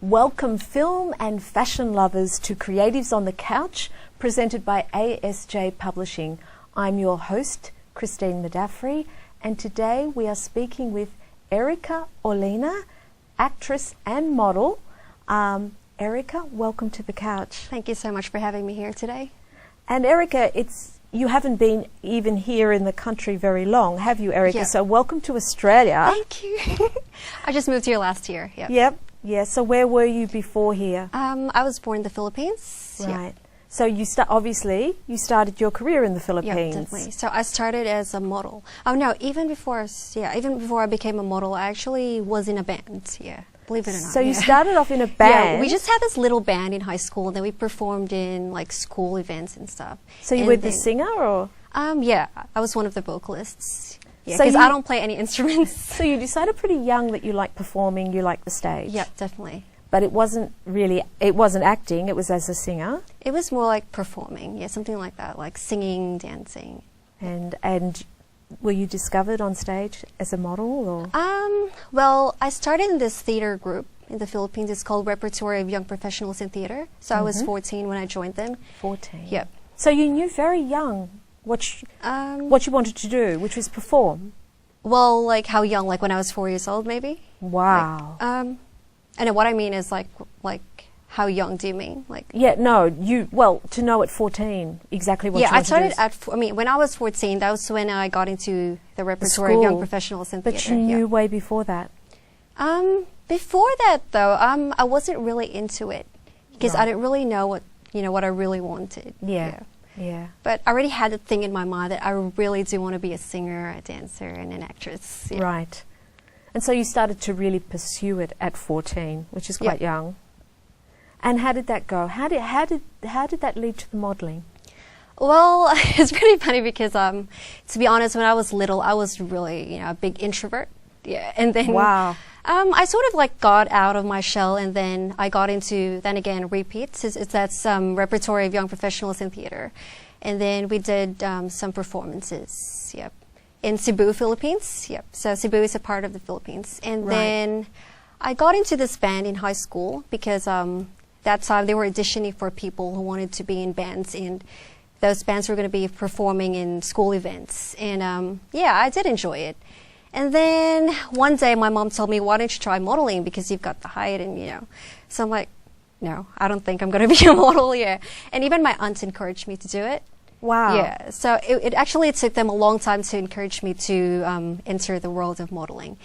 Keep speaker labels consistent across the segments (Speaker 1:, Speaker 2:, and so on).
Speaker 1: Welcome film and fashion lovers to Creatives on the Couch, presented by ASJ Publishing. I'm your host, Christine Madafri, and today we are speaking with Erica Olina, actress and model. Erica, welcome to the couch.
Speaker 2: Thank you so much for having me here today.
Speaker 1: And Erica, you haven't been even here in the country very long, have you, Erica?
Speaker 2: Yeah.
Speaker 1: So welcome to Australia.
Speaker 2: Thank you. I just moved here last year.
Speaker 1: Yep. Yeah. So where were you before here?
Speaker 2: I was born in the Philippines.
Speaker 1: Right. So you started your career in the Philippines.
Speaker 2: Yeah, definitely. So I started as a model. Oh no, even before I became a model, I actually was in a band. Yeah. Believe it or not.
Speaker 1: So you started off in a band?
Speaker 2: Yeah, we just had this little band in high school, and then we performed in like school events and stuff.
Speaker 1: So you were the singer, or?
Speaker 2: Yeah, I was one of the vocalists. Yeah,
Speaker 1: So
Speaker 2: because I don't play any instruments.
Speaker 1: So you decided pretty young that you liked performing, you liked the stage.
Speaker 2: Yeah, definitely.
Speaker 1: But it wasn't acting, it was as a singer.
Speaker 2: It was more like performing, yeah, something like that, like singing, dancing.
Speaker 1: And were you discovered on stage as a model, or?
Speaker 2: Well, I started in this theater group in the Philippines. It's called Repertory of Young Professionals in Theater. So I was 14 when I joined them.
Speaker 1: 14.
Speaker 2: Yep.
Speaker 1: So you knew very young what you wanted to do, which was perform.
Speaker 2: Well, like how young? Like when I was 4 years old, maybe.
Speaker 1: Wow.
Speaker 2: Like, and what I mean is like how young do you mean? Like?
Speaker 1: Yeah, no, to know at 14 exactly what you wanted to do.
Speaker 2: Yeah, I started when I was 14, that was when I got into the Repertory of Young Professionals in Theater.
Speaker 1: But you knew way before that.
Speaker 2: Before that, though, I wasn't really into it because
Speaker 1: Right.
Speaker 2: I didn't really know what I really wanted.
Speaker 1: Yeah.
Speaker 2: But I already had a thing in my mind that I really do want to be a singer, a dancer, and an actress. Yeah.
Speaker 1: Right. And so you started to really pursue it at 14, which is quite young. And how did that go? How did that lead to the modelling?
Speaker 2: Well, it's pretty funny because, to be honest, when I was little, I was really, a big introvert. Yeah, and then I sort of like got out of my shell, and then I got into repeats. That's Repertory of Young Professionals in Theater, and then we did some performances. Yep, in Cebu, Philippines. Yep, so Cebu is a part of the Philippines, and then I got into this band in high school because that time they were auditioning for people who wanted to be in bands, and those bands were going to be performing in school events, and I did enjoy it. And then one day my mom told me, why don't you try modeling because you've got the height and, So I'm like, no, I don't think I'm going to be a model, And even my aunts encouraged me to do it.
Speaker 1: Wow.
Speaker 2: Yeah, so it actually took them a long time to encourage me to enter the world of modeling.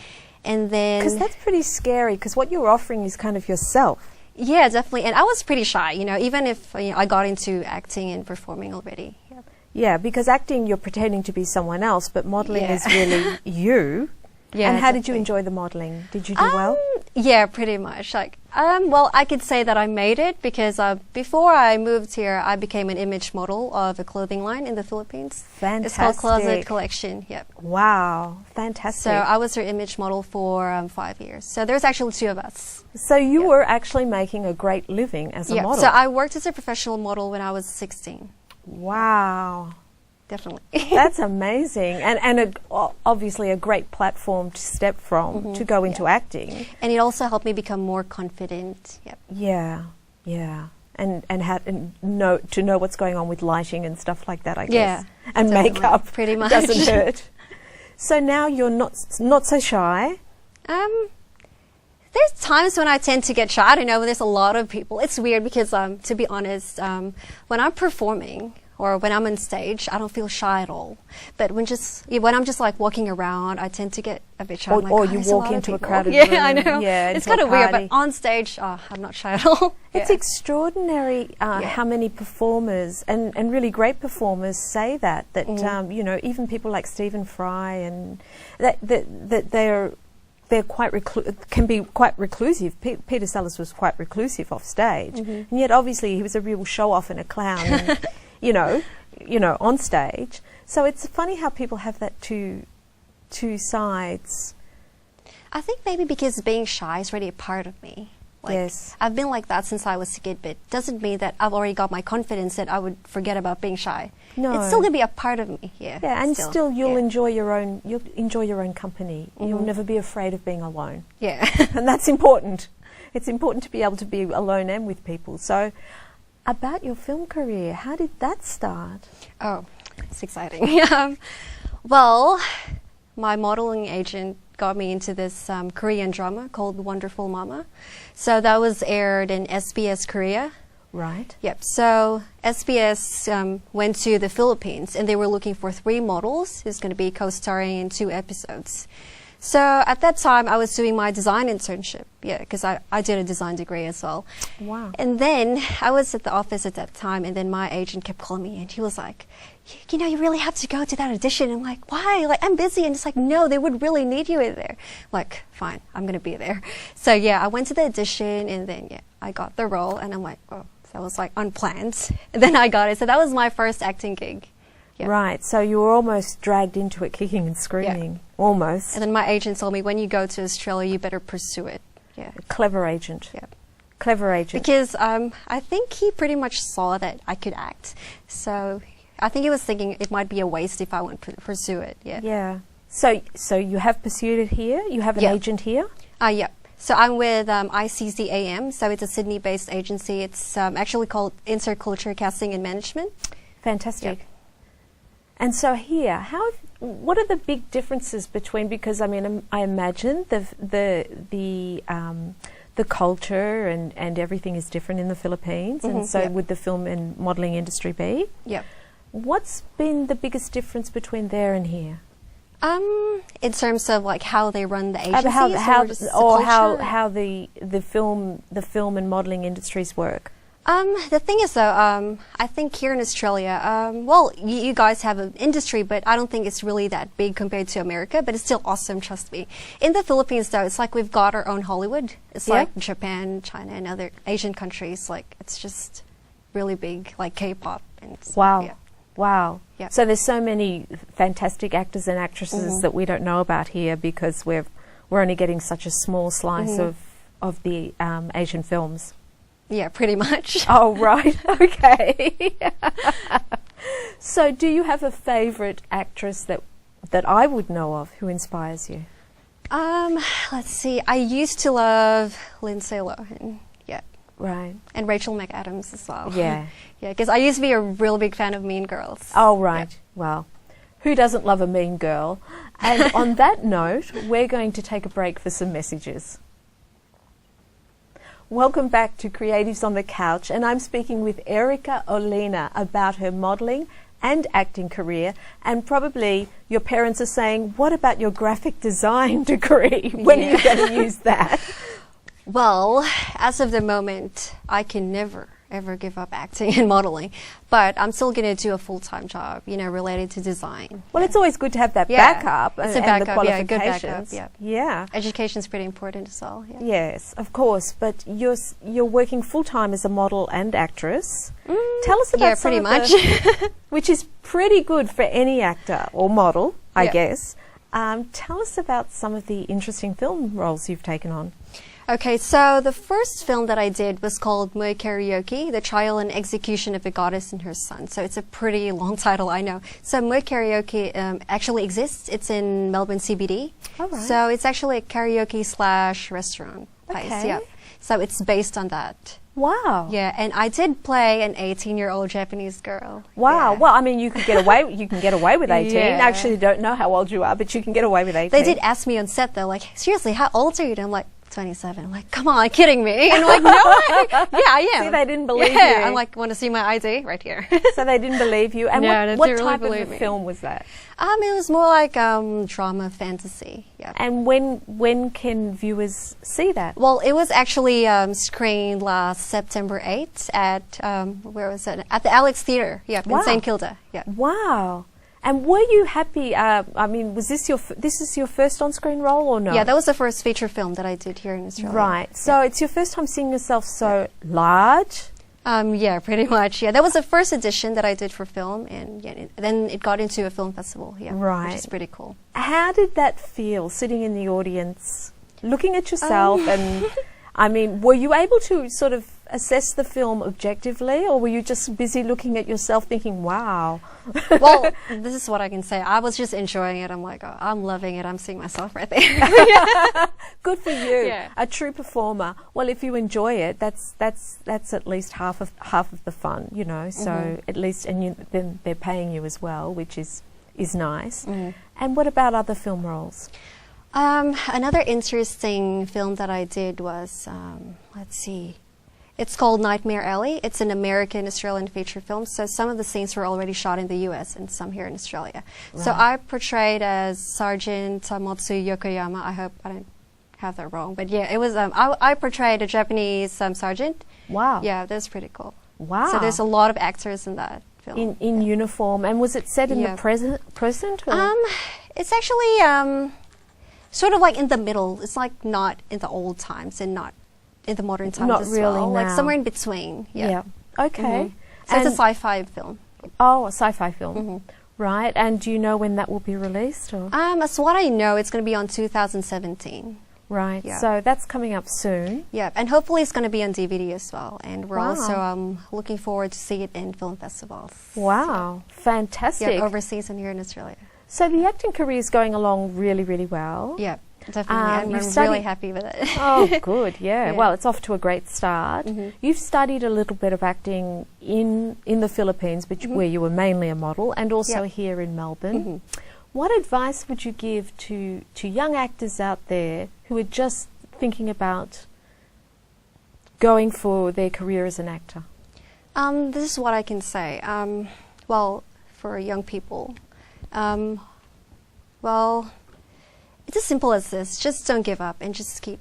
Speaker 2: And then...
Speaker 1: Because that's pretty scary, because what you're offering is kind of yourself.
Speaker 2: Yeah, definitely. And I was pretty shy, even if I got into acting and performing already. Yep.
Speaker 1: Yeah, because acting, you're pretending to be someone else, but modelling is really you.
Speaker 2: Yeah.
Speaker 1: And how did you enjoy the modelling? Did you do well?
Speaker 2: Yeah, pretty much. Well, I could say that I made it because before I moved here, I became an image model of a clothing line in the Philippines.
Speaker 1: Fantastic.
Speaker 2: It's called Closet Collection. Yep.
Speaker 1: Wow, fantastic.
Speaker 2: So I was her image model for 5 years. So there's actually 2 of us.
Speaker 1: So you were actually making a great living as a model.
Speaker 2: So I worked as a professional model when I was 16.
Speaker 1: Wow.
Speaker 2: Definitely.
Speaker 1: That's amazing. And obviously a great platform to step from to go into acting.
Speaker 2: And it also helped me become more confident. Yep.
Speaker 1: Yeah. And to know what's going on with lighting and stuff like that, I guess.
Speaker 2: Yeah.
Speaker 1: And makeup.
Speaker 2: Pretty much.
Speaker 1: Doesn't hurt. So now you're not so shy.
Speaker 2: There's times when I tend to get shy. I don't know, when there's a lot of people. It's weird because, to be honest, when I'm performing or when I'm on stage, I don't feel shy at all. But when I'm just like walking around, I tend to get a bit shy.
Speaker 1: Or you walk into a crowded room.
Speaker 2: Yeah, I know.
Speaker 1: Yeah,
Speaker 2: it's kind of weird, but on stage, I'm not shy at all.
Speaker 1: It's extraordinary how many performers and really great performers say that even people like Stephen Fry and that they're can be quite reclusive. Peter Sellers was quite reclusive off stage, and yet obviously he was a real show-off and a clown, and, on stage. So it's funny how people have that two sides.
Speaker 2: I think maybe because being shy is really a part of me. Like,
Speaker 1: yes.
Speaker 2: I've been like that since I was a kid, but doesn't mean that I've already got my confidence that I would forget about being shy.
Speaker 1: No.
Speaker 2: It's still going to be a part of me,
Speaker 1: Yeah, and still you'll enjoy your own company.
Speaker 2: Mm-hmm.
Speaker 1: You'll never be afraid of being alone.
Speaker 2: Yeah.
Speaker 1: And that's important. It's important to be able to be alone and with people. So, about your film career, how did that start?
Speaker 2: Oh, it's exciting. Well, my modeling agent got me into this Korean drama called Wonderful Mama. So that was aired in SBS Korea.
Speaker 1: Right.
Speaker 2: Yep. So SBS went to the Philippines, and they were looking for 3 models who's going to be co-starring in 2 episodes. So at that time, I was doing my design internship, because I did a design degree as well.
Speaker 1: Wow.
Speaker 2: And then I was at the office at that time, and then my agent kept calling me, and he was like, you know, you really have to go to that audition. And I'm like, why? Like, I'm busy. And it's like, no, they would really need you in there. Like, fine, I'm going to be there. So yeah, I went to the audition, and then I got the role, and I'm like, oh, that was like unplanned. And then I got it. So that was my first acting gig. Yeah.
Speaker 1: Right, so you were almost dragged into it kicking and screaming, almost.
Speaker 2: And then my agent told me, when you go to Australia, you better pursue it. Yeah.
Speaker 1: A clever agent.
Speaker 2: Yeah.
Speaker 1: Clever agent.
Speaker 2: Because I think he pretty much saw that I could act. So I think he was thinking it might be a waste if I wouldn't pursue it. Yeah.
Speaker 1: Yeah. So you have pursued it here? You have an agent here?
Speaker 2: Yeah. So I'm with ICCAM. So it's a Sydney-based agency. It's actually called Intercultural Casting and Management.
Speaker 1: Fantastic.
Speaker 2: Yep.
Speaker 1: And so here, what are the big differences between? Because I mean, I imagine the culture and everything is different in the Philippines, and so would the film and modelling industry be?
Speaker 2: Yep.
Speaker 1: What's been the biggest difference between there and here?
Speaker 2: In terms of like how they run the agencies,
Speaker 1: how the film and modelling industries work.
Speaker 2: The thing is, though, I think here in Australia, well, you guys have an industry, but I don't think it's really that big compared to America, but it's still awesome, trust me. In the Philippines, though, it's like we've got our own Hollywood. It's like Japan, China, and other Asian countries. Like, it's just really big, like K-pop. And
Speaker 1: wow.
Speaker 2: Yeah.
Speaker 1: Wow.
Speaker 2: Yeah.
Speaker 1: So there's so many fantastic actors and actresses that we don't know about here because we're only getting such a small slice of the Asian films.
Speaker 2: Yeah, pretty much.
Speaker 1: Oh, right. Okay. So do you have a favourite actress that I would know of who inspires you?
Speaker 2: Let's see. I used to love Lindsay Lohan. Yeah.
Speaker 1: Right.
Speaker 2: And Rachel McAdams as well.
Speaker 1: Yeah.
Speaker 2: Yeah, because I used to be a real big fan of Mean Girls.
Speaker 1: Oh, right.
Speaker 2: Yeah.
Speaker 1: Well, who doesn't love a mean girl? And on that note, we're going to take a break for some messages. Welcome back to Creatives on the Couch, and I'm speaking with Erica Olina about her modelling and acting career, and probably your parents are saying, what about your graphic design degree? When are you going to use that?
Speaker 2: Well, as of the moment, I can never, ever give up acting and modeling, but I'm still going to do a full-time job, you know, related to design.
Speaker 1: Well, it's always good to have that backup
Speaker 2: it's a
Speaker 1: and
Speaker 2: backup,
Speaker 1: the qualifications.
Speaker 2: good backup,
Speaker 1: Yeah.
Speaker 2: Education is pretty important as well. Yeah.
Speaker 1: Yes, of course, but you're working full-time as a model and actress. Tell us about
Speaker 2: pretty much.
Speaker 1: Which is pretty good for any actor or model, I guess. Tell us about some of the interesting film roles you've taken on.
Speaker 2: Okay, so the first film that I did was called Moe Karaoke, The Trial and Execution of a Goddess and Her Son. So it's a pretty long title, I know. So Moe Karaoke actually exists. It's in Melbourne CBD.
Speaker 1: All right.
Speaker 2: So it's actually a karaoke/restaurant place.
Speaker 1: Okay.
Speaker 2: Yeah. So it's based on that.
Speaker 1: Wow.
Speaker 2: Yeah, and I did play an 18-year-old Japanese girl.
Speaker 1: Wow.
Speaker 2: Yeah.
Speaker 1: Well, I mean, you can get away with 18.
Speaker 2: Yeah.
Speaker 1: I actually don't know how old you are, but you can get away with 18.
Speaker 2: They did ask me on set, though, like, seriously, how old are you? And I'm like, 27. I'm like, come on, kidding me? And I'm like, no way. Yeah, I am.
Speaker 1: See, they didn't believe you.
Speaker 2: I'm like, want to see my ID? Right here.
Speaker 1: So they didn't believe you. And
Speaker 2: No,
Speaker 1: what
Speaker 2: they really
Speaker 1: type of a
Speaker 2: believe me.
Speaker 1: film was that?
Speaker 2: It was more like drama, fantasy. Yeah.
Speaker 1: And when can viewers see that?
Speaker 2: Well, it was actually screened last September 8th at, where was it? At the Alex Theatre, in St. Kilda. Yeah.
Speaker 1: Wow. And were you happy? I mean, was this this is your first on-screen role or no?
Speaker 2: Yeah, that was the first feature film that I did here in Australia.
Speaker 1: Right. So it's your first time seeing yourself so large?
Speaker 2: Yeah, pretty much. Yeah, that was the first edition that I did for film, and then it got into a film festival. Yeah,
Speaker 1: right.
Speaker 2: Which is pretty cool.
Speaker 1: How did that feel, sitting in the audience, looking at yourself? And I mean, were you able to sort of assess the film objectively, or were you just busy looking at yourself thinking, wow?
Speaker 2: Well, this is what I can say. I was just enjoying it. I'm like, oh, I'm loving it. I'm seeing myself right there.
Speaker 1: Good for you.
Speaker 2: Yeah.
Speaker 1: A true performer. Well, if you enjoy it, that's at least half of the fun, you know. So at least, and then they're paying you as well, which is nice. And what about other film roles?
Speaker 2: Another interesting film that I did was, let's see, it's called Nightmare Alley. It's an American-Australian feature film, so some of the scenes were already shot in the US and some here in Australia. Right. So I portrayed as Sergeant Tamotsu Yokoyama. I hope I didn't have that wrong, but yeah, it was, I portrayed a Japanese sergeant.
Speaker 1: Wow.
Speaker 2: Yeah, that's pretty cool.
Speaker 1: Wow.
Speaker 2: So there's a lot of actors in that film.
Speaker 1: In uniform, and was it set in the present? Or?
Speaker 2: It's actually, sort of like in the middle. It's like not in the old times and not in the modern times as
Speaker 1: really
Speaker 2: well.
Speaker 1: now.
Speaker 2: Like somewhere in between. Yeah.
Speaker 1: Okay.
Speaker 2: So it's a sci-fi film.
Speaker 1: Oh, a sci-fi film. Right. And do you know when that will be released? Or?
Speaker 2: As what I know, it's going to be on 2017.
Speaker 1: Right.
Speaker 2: Yeah.
Speaker 1: So that's coming up soon.
Speaker 2: Yeah. And hopefully it's going to be on DVD as well. And we're also looking forward to see it in film festivals.
Speaker 1: Wow. So, fantastic.
Speaker 2: Yeah, overseas and here in Australia.
Speaker 1: So the acting career is going along really, really well.
Speaker 2: Yeah, definitely. I'm really happy with it.
Speaker 1: Oh, good. Yeah. Well, it's off to a great start. You've studied a little bit of acting in the Philippines, where you were mainly a model, and also here in Melbourne. What advice would you give to young actors out there who are just thinking about going for their career as an actor?
Speaker 2: This is what I can say. Well, for young people, well, it's as simple as this. Just don't give up and just keep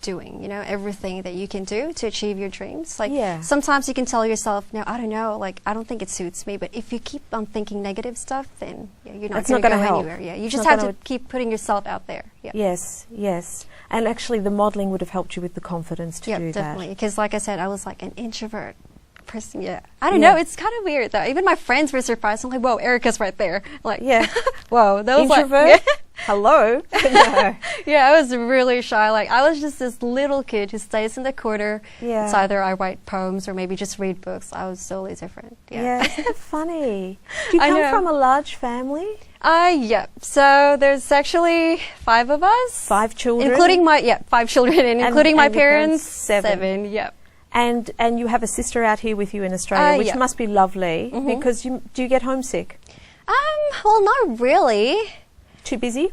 Speaker 2: doing, you know, everything that you can do to achieve your dreams. Like, sometimes you can tell yourself, no, I don't know, like, I don't think it suits me. But if you keep on thinking negative stuff, then you're not going to go anywhere. Yeah, you just have to keep putting yourself out there. Yeah.
Speaker 1: Yes, yes. And actually, the modeling would have helped you with the confidence to do that. Yeah,
Speaker 2: definitely. Because, like I said, I was like an introvert person. Yeah, I don't know. It's kind of weird though. Even my friends were surprised. I'm like, whoa, Erica's right there. Like, whoa, that was
Speaker 1: introvert.
Speaker 2: Like,
Speaker 1: hello. No.
Speaker 2: Yeah, I was really shy. Like, I was just this little kid who stays in the corner. Yeah. It's either I write poems or maybe just read books. I was totally different. Yeah.
Speaker 1: Isn't that funny? Do you come from a large family?
Speaker 2: Yeah. So there's actually 5 of us.
Speaker 1: 5 children?
Speaker 2: Including my, 5 children, and including my parents, 7. Yep.
Speaker 1: And you have a sister out here with you in Australia, which must be lovely, because do you get homesick?
Speaker 2: Well, not really.
Speaker 1: Too busy?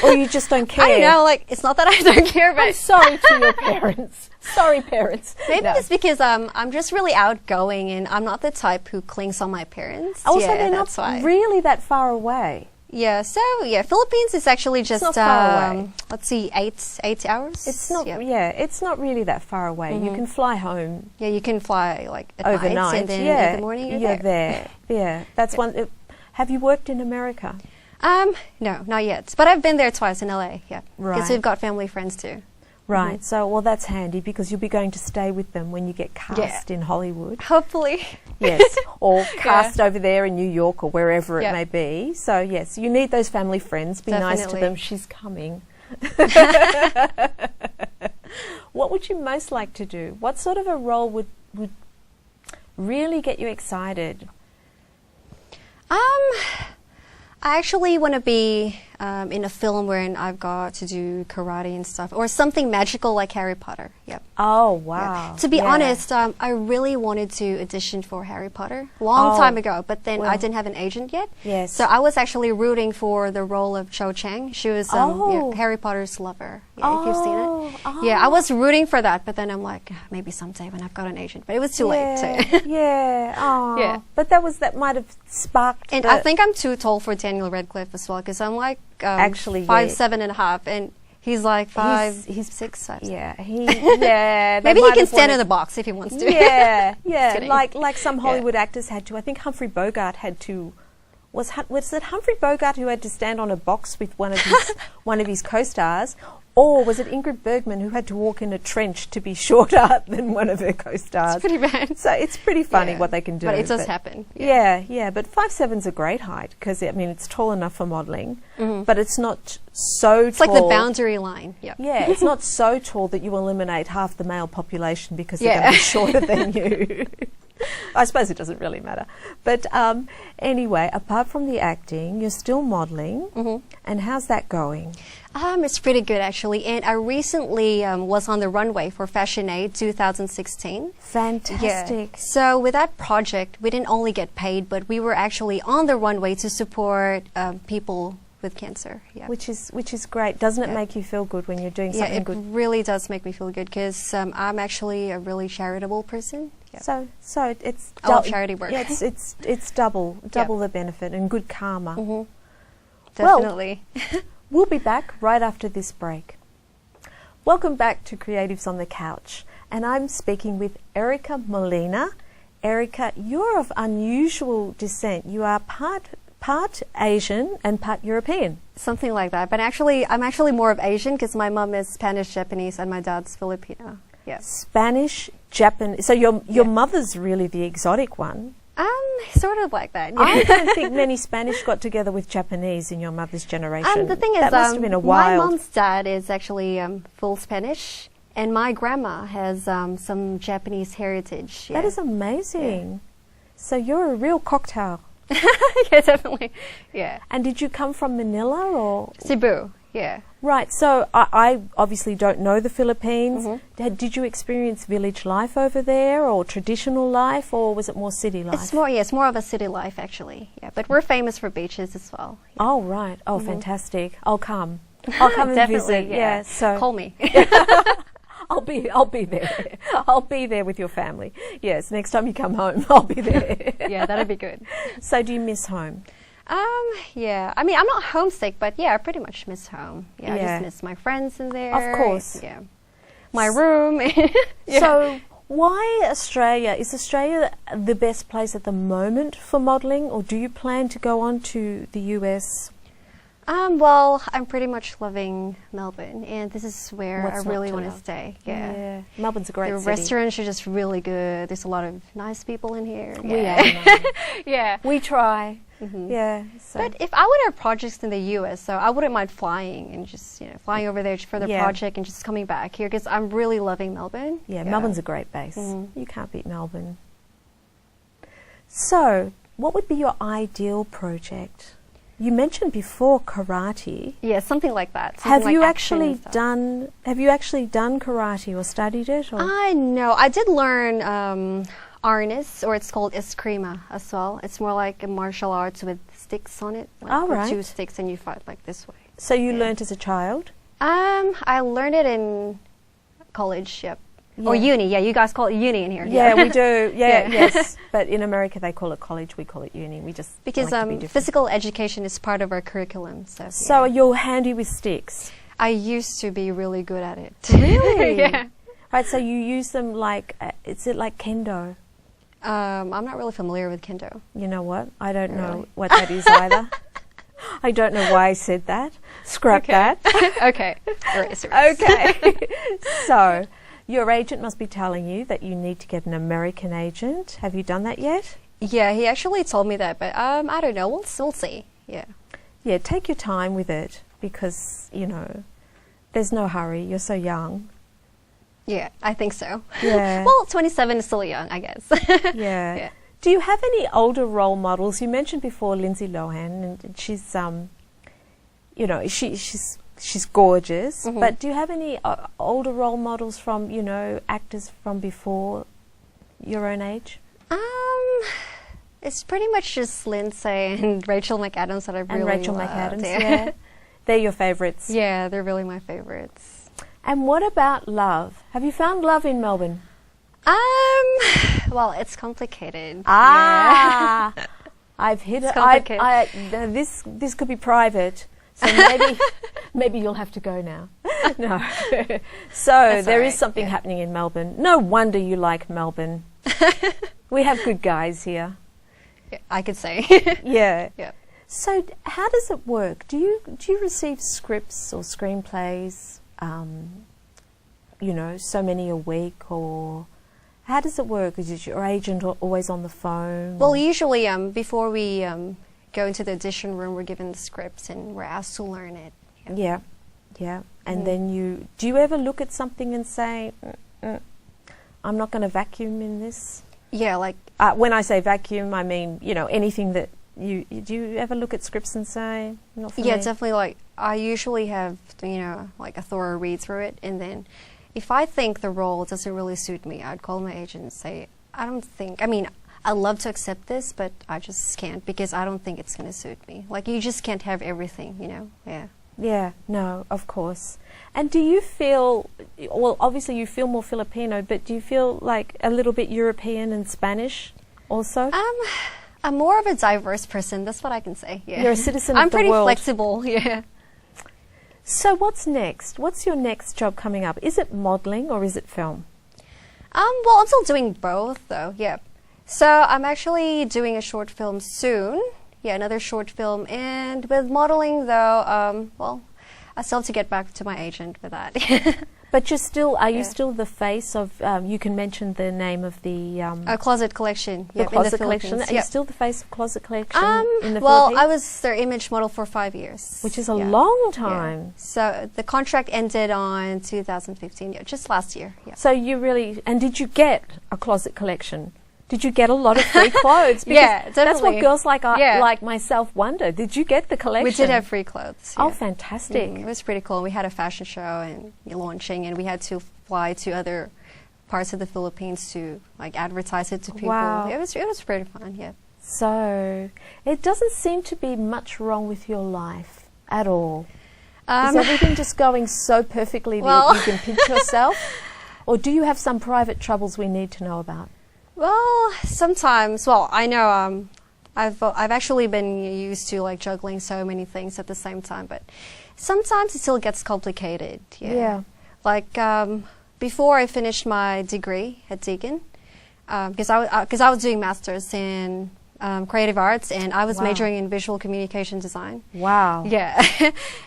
Speaker 1: Or you just don't care?
Speaker 2: I don't know, like, it's not that I don't care, but...
Speaker 1: I'm sorry to your parents. Sorry, parents.
Speaker 2: Maybe it's because I'm just really outgoing, and I'm not the type who clings on my parents.
Speaker 1: Also, they're not really that far away.
Speaker 2: Yeah, so, Philippines is actually just,
Speaker 1: not far away.
Speaker 2: Let's see, 8 hours?
Speaker 1: It's not, it's not really that far away. You can fly home.
Speaker 2: Yeah, you can fly, like, at
Speaker 1: overnight,
Speaker 2: night, and then in the morning you're there.
Speaker 1: Yeah, that's one. Have you worked in America?
Speaker 2: No, not yet. But I've been there twice in LA,
Speaker 1: Right.
Speaker 2: Because we've got family friends too.
Speaker 1: Right. So, well, that's handy because you'll be going to stay with them when you get cast in Hollywood.
Speaker 2: Hopefully.
Speaker 1: Yes. Or cast over there in New York or wherever it may be. So, yes, you need those family friends. Be nice to them. She's coming. What would you most like to do? What sort of a role would really get you excited?
Speaker 2: I actually want to be in a film wherein I've got to do karate and stuff, or something magical like Harry Potter. Yep.
Speaker 1: Oh, wow.
Speaker 2: Yeah. To be honest, I really wanted to audition for Harry Potter a long time ago, but then I didn't have an agent yet.
Speaker 1: Yes.
Speaker 2: So I was actually rooting for the role of Cho Chang. She was Harry Potter's lover. Yeah, if you've seen it. Yeah, I was rooting for that, but then I'm like, maybe someday when I've got an agent. But it was too late. So.
Speaker 1: Yeah. But that might have sparked.
Speaker 2: And I think I'm too tall for Daniel Radcliffe as well, because I'm like
Speaker 1: actually
Speaker 2: 5'7.5", and he's like 5'6".
Speaker 1: Yeah,
Speaker 2: maybe he can stand in the box if he wants to.
Speaker 1: Yeah, like some Hollywood actors had to. I think Humphrey Bogart had to. Was it Humphrey Bogart who had to stand on a box with one of his co-stars, Or was it Ingrid Bergman who had to walk in a trench to be shorter than one of her co-stars?
Speaker 2: It's pretty bad.
Speaker 1: So it's pretty funny what they can do.
Speaker 2: But it does happen.
Speaker 1: Yeah. But 5'7" is a great height because, I mean, it's tall enough for modelling, but it's not so tall.
Speaker 2: It's like the boundary line. Yeah.
Speaker 1: Yeah, it's not so tall that you eliminate half the male population because they're going to be shorter than you. I suppose it doesn't really matter. But anyway, apart from the acting, you're still modelling. And how's that going?
Speaker 2: It's pretty good, actually. And I recently was on the runway for Fashion Aid 2016.
Speaker 1: Fantastic.
Speaker 2: Yeah. So with that project, we didn't only get paid, but we were actually on the runway to support people with cancer. Yeah.
Speaker 1: Which is great. Doesn't it make you feel good when you're doing something good?
Speaker 2: Yeah, it really does make me feel good because I'm actually a really charitable person. Yeah.
Speaker 1: So it's
Speaker 2: I love charity work.
Speaker 1: Yeah, it's double the benefit and good karma.
Speaker 2: Definitely.
Speaker 1: Well, we'll be back right after this break. Welcome back to Creatives on the Couch, and I'm speaking with Erica Olina. Erica, you're of unusual descent. You are part Asian and part European.
Speaker 2: Something like that. But actually, I'm actually more of Asian because my mom is Spanish, Japanese, and my dad's Filipino. Yeah. Spanish,
Speaker 1: Japanese. So your mother's really the exotic one.
Speaker 2: Sort of like that. Yeah.
Speaker 1: I don't think many Spanish got together with Japanese in your mother's generation.
Speaker 2: The thing is,
Speaker 1: that must have been a wild.
Speaker 2: My mom's dad is actually full Spanish, and my grandma has some Japanese heritage. Yeah.
Speaker 1: That is amazing. Yeah. So you're a real cocktail.
Speaker 2: Yeah, definitely. Yeah.
Speaker 1: And did you come from Manila or
Speaker 2: Cebu? Yeah.
Speaker 1: Right. So I obviously don't know the Philippines. Did you experience village life over there, or traditional life, or was it more city life?
Speaker 2: It's more of a city life actually. Yeah. But we're famous for beaches as well. Yeah.
Speaker 1: Oh right. Oh, fantastic. I'll come and visit. Yeah. So
Speaker 2: call me.
Speaker 1: I'll be there. I'll be there with your family. Yes. Next time you come home, I'll be there.
Speaker 2: Yeah, that'd be good.
Speaker 1: So do you miss home?
Speaker 2: Yeah. I mean, I'm not homesick, but yeah, I pretty much miss home. Yeah, I just miss my friends in there.
Speaker 1: Of course.
Speaker 2: Yeah. My room. Yeah.
Speaker 1: So why Australia? Is Australia the best place at the moment for modelling, or do you plan to go on to the US?
Speaker 2: Well, I'm pretty much loving Melbourne, and this is where I really want to stay.
Speaker 1: Yeah. Melbourne's a great city.
Speaker 2: The restaurants are just really good. There's a lot of nice people in here.
Speaker 1: We are nice.
Speaker 2: Yeah.
Speaker 1: We try. Yeah. So.
Speaker 2: But if I would have projects in the US, so I wouldn't mind flying and just flying over there for the project and just coming back here because I'm really loving Melbourne.
Speaker 1: Yeah, Melbourne's a great base. You can't beat Melbourne. So, what would be your ideal project? You mentioned before karate.
Speaker 2: Yeah, something like that.
Speaker 1: Have you actually done karate or studied it? Or?
Speaker 2: I know. I did learn arnis, or it's called eskrima as well. It's more like a martial arts with sticks on it. Like two sticks and you fight like this way.
Speaker 1: So you learned as a child?
Speaker 2: I learned it in college, yep. Or uni, you guys call it uni in here.
Speaker 1: Yeah, we do. Yes. But in America they call it college, we call it uni. We just
Speaker 2: because physical education is part of our curriculum.
Speaker 1: So you're handy with sticks?
Speaker 2: I used to be really good at it.
Speaker 1: Really?
Speaker 2: Yeah.
Speaker 1: Right, so you use them like, is it like kendo?
Speaker 2: I'm not really familiar with kendo.
Speaker 1: You know what? I don't know what that is either. I don't know why I said that. Scrap that.
Speaker 2: Okay. Erase.
Speaker 1: Okay. So, your agent must be telling you that you need to get an American agent. Have you done that yet?
Speaker 2: Yeah, he actually told me that, but I don't know. We'll see. Yeah.
Speaker 1: Yeah, take your time with it because, there's no hurry. You're so young.
Speaker 2: Yeah, I think so.
Speaker 1: Yeah.
Speaker 2: Well, 27 is still young, I guess.
Speaker 1: Yeah. Do you have any older role models? You mentioned before Lindsay Lohan, and she's, she's gorgeous. But do you have any older role models from, actors from before your own age?
Speaker 2: It's pretty much just Lindsay and Rachel McAdams that I really love. And Rachel McAdams,
Speaker 1: yeah. They're your favourites.
Speaker 2: Yeah, they're really my favourites.
Speaker 1: And what about love? Have you found love in Melbourne?
Speaker 2: Well, it's complicated.
Speaker 1: Yeah. I've hit it. This could be private, so maybe you'll have to go now. No. So there is something happening in Melbourne. No wonder you like Melbourne. We have good guys here.
Speaker 2: Yeah, I could say.
Speaker 1: Yeah.
Speaker 2: Yeah.
Speaker 1: So how does it work? Do you receive scripts or screenplays you know, so many a week, or how does it work? Is your agent always on the phone?
Speaker 2: Well, usually before we go into the audition room, we're given the scripts and we're asked to learn it.
Speaker 1: Yeah, yeah. And then do you ever look at something and say, I'm not going to vacuum in this?
Speaker 2: Yeah, like...
Speaker 1: when I say vacuum, I mean, you know, anything that do you ever look at scripts and say, not for me?
Speaker 2: Yeah, definitely. Like, I usually have, you know, like a thorough read through it, and then if I think the role doesn't really suit me, I'd call my agent and say, I mean, I love to accept this, but I just can't, because I don't think it's going to suit me. Like, you just can't have everything, you know? Yeah.
Speaker 1: Yeah, no, of course. And do you feel, well, obviously you feel more Filipino, but do you feel like a little bit European and Spanish also?
Speaker 2: I'm more of a diverse person, that's what I can say. Yeah.
Speaker 1: You're a citizen of the world.
Speaker 2: I'm pretty flexible, yeah.
Speaker 1: So what's next? What's your next job coming up? Is it modeling or is it film?
Speaker 2: Well, I'm still doing both, though, yeah. So I'm actually doing a short film soon. Yeah, another short film. And with modeling, though, well, I still have to get back to my agent for that.
Speaker 1: But you're still, are you still the face of, you can mention the name of the...
Speaker 2: Closet Collection.
Speaker 1: The
Speaker 2: Yep,
Speaker 1: Closet
Speaker 2: in the
Speaker 1: Collection. Are you still the face of Closet Collection in the
Speaker 2: well,
Speaker 1: Philippines?
Speaker 2: I was their image model for 5 years.
Speaker 1: Which is a long time.
Speaker 2: Yeah. So the contract ended on 2015, yeah, just last year. Yeah.
Speaker 1: So you really, and did you get a Closet Collection? Did you get a lot of free clothes? Because
Speaker 2: yeah, definitely.
Speaker 1: That's what girls like myself wonder. Did you get the collection?
Speaker 2: We did have free clothes. Yeah.
Speaker 1: Oh, fantastic.
Speaker 2: It was pretty cool. We had a fashion show and launching, and we had to fly to other parts of the Philippines to like advertise it to people.
Speaker 1: Wow.
Speaker 2: It was pretty fun, yeah.
Speaker 1: So it doesn't seem to be much wrong with your life at all. Is everything just going so perfectly that you can pinch yourself? Or do you have some private troubles we need to know about?
Speaker 2: Well, sometimes. Well, I know I've actually been used to like juggling so many things at the same time, but sometimes it still gets complicated. Yeah. Like before I finished my degree at Deakin, because I was doing masters in creative arts, and I was majoring in visual communication design.
Speaker 1: Wow.
Speaker 2: Yeah.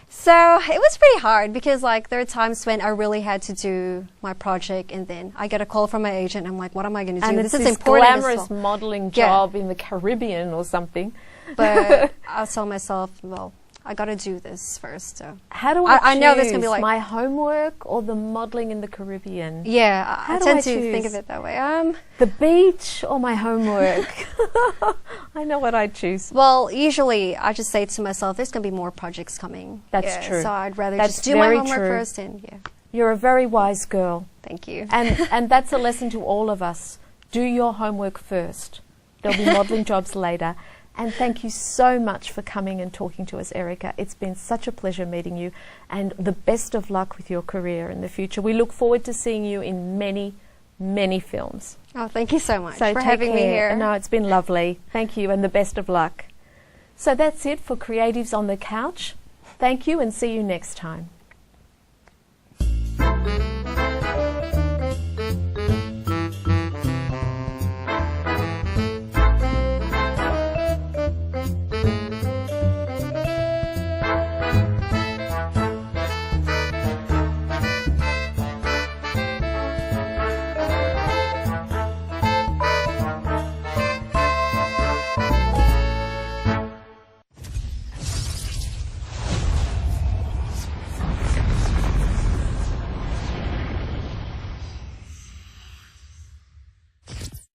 Speaker 2: So it was pretty hard because like there are times when I really had to do my project, and then I get a call from my agent. And I'm like, what am I going to do?
Speaker 1: And
Speaker 2: this
Speaker 1: it's
Speaker 2: is
Speaker 1: this
Speaker 2: important.
Speaker 1: Glamorous modeling job in the Caribbean or something.
Speaker 2: But I'll tell myself, well, I got to do this first. So
Speaker 1: how do I
Speaker 2: know there's going to be like
Speaker 1: my homework or the modeling in the Caribbean?
Speaker 2: Yeah, I tend to think of it that way.
Speaker 1: The beach or my homework? I know what I'd choose.
Speaker 2: Well, usually I just say to myself, there's going to be more projects coming.
Speaker 1: That's true.
Speaker 2: So I'd rather just do my homework first. And
Speaker 1: you're a very wise girl.
Speaker 2: Thank you.
Speaker 1: And that's a lesson to all of us. Do your homework first. There'll be modeling jobs later. And thank you so much for coming and talking to us, Erica. It's been such a pleasure meeting you, and the best of luck with your career in the future. We look forward to seeing you in many, many films.
Speaker 2: Oh, thank you so much for having me here.
Speaker 1: No, it's been lovely. Thank you, and the best of luck. So that's it for Creatives on the Couch. Thank you, and see you next time.